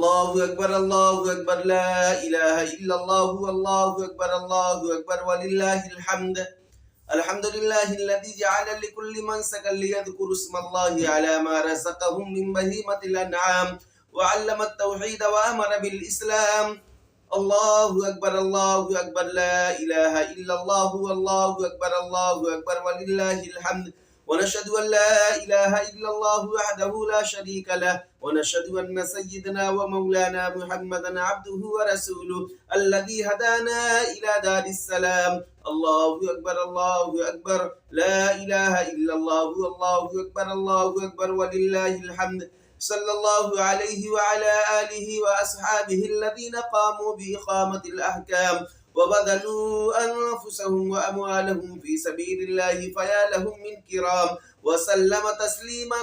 الله أكبر الله أكبر لا إله إلا الله والله أكبر ولله الحمد. الحمد لله الذي جعل لكل منسكا ليذكروا اسم الله على ما رزقهم من بهيمة الأنعام وعلم التوحيد وأمر بالإسلام. الله أكبر لا إله إلا الله والله أكبر ولله الحمد. ونشهد أن لا إله إلا الله وحده لا شريك له ونشهد أن سيدنا ومولانا محمدا عبده ورسوله الذي هدانا إلى دار السلام. الله أكبر لا إله إلا الله الله أكبر ولله الحمد. صلى الله عليه وعلى آله وأصحابه الذين قاموا بإقامة الأحكام وبذلوا أنفسهم وأموالهم في سبيل الله فيا لهم من كرام وسلم تسليما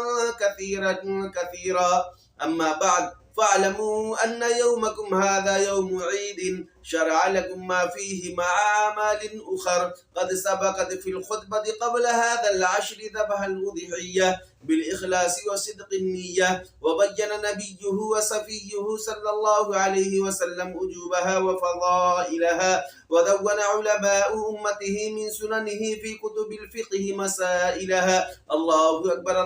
كثيرا. أما بعد فاعلموا أن يومكم هذا يوم عيد شرع لكم ما فيه مع أعمال أخر قد سبقت في الخطبة قبل هذا العشر ذبح الأضحية بالإخلاص وصدق النية وبين نبيه وصفيه صلى الله عليه وسلم أجوبها وفضائلها ودون علماء أمته من سننه في كتب الفقه مسائلها. الله أكبر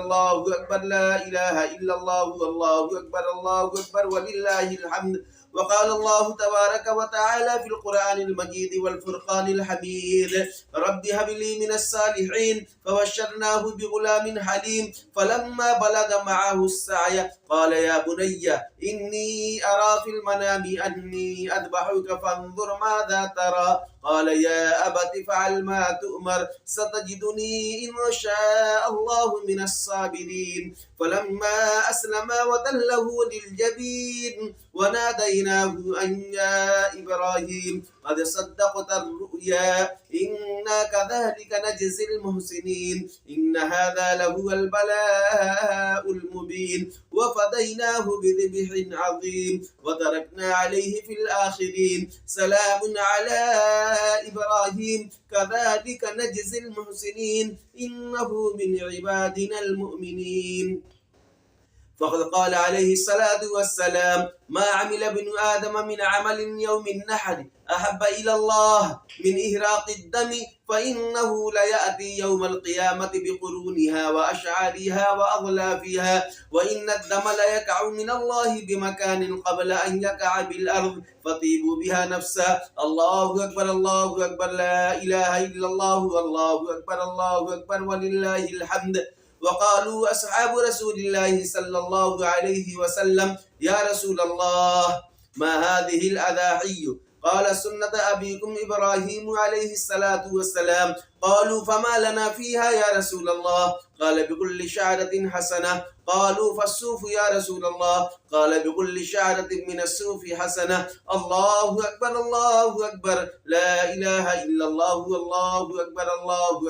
لا إله إلا الله الله أكبر ولله الحمد. وقال الله تبارك وتعالى في القرآن المجيد والفرقان الحميد رب هب لي من الصالحين فبشرناه بغلام حليم فلما بلغ معه السعي قال يا بني إني أرى في المنام أني أذبحك فانظر ماذا ترى قال يا أبت فعل ما تؤمر ستجدني إن شاء الله من الصابرين. فلما أسلما وتله للجبين وناديناه أن يا إبراهيم قد صدقت الرؤيا إنا كذلك نجزي المحسنين إن هذا لهو البلاء المبين. وفديناه بذبح عظيم وتركنا عليه في الآخرين سلام على إبراهيم كذلك نجزي المحسنين إنه من عبادنا المؤمنين. فقد قال عليه الصلاة والسلام ما عمل ابن آدم من عمل يوم النحر أحب إلى الله من إهراق الدم فإنه ليأتي يوم القيامة بقرونها وأشعارها وأظلافها وإن الدم ليقع من الله بمكان قبل أن يقع بالأرض فطيبوا بها نفسا. الله أكبر لا إله إلا الله والله أكبر ولله الحمد. وقالوا أصحاب رسول الله صلى الله عليه وسلم يا رسول الله ما هذه الأضاحي؟ قال سنة أبيكم إبراهيم عليه الصلاة والسلام. قالوا فما لنا فيها يا رسول الله؟ قال بكل شعرة حسنة. قالوا فالصوف يا رسول الله؟ قال بكل شعرة من الصوف حسنة. الله أكبر لا إله إلا الله الله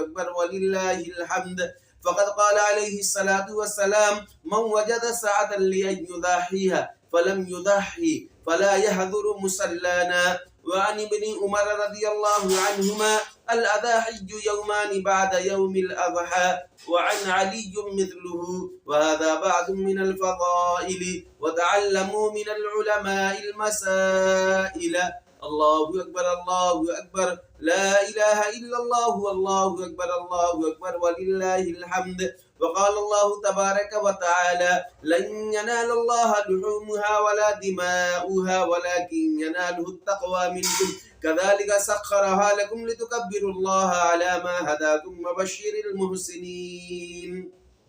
أكبر ولله الحمد. فقد قال عليه الصلاة والسلام من وجد ساعة لأن يضحيها فلم يضحي فلا يحضر مصلانا. وعن ابن عمر رضي الله عنهما الأضاحي يومان بعد يوم الأضحى. وعن علي مثله. وهذا بعض من الفضائل وتعلموا من العلماء المسائل. الله أكبر لا إله إلا الله والله أكبر ولله الحمد. وقال الله تبارك وتعالى لن ينال الله لحومها ولا دماؤها ولكن يناله التقوى منكم كذلك سخرها لكم لتكبروا الله على ما هداكم وبشر المحسنين.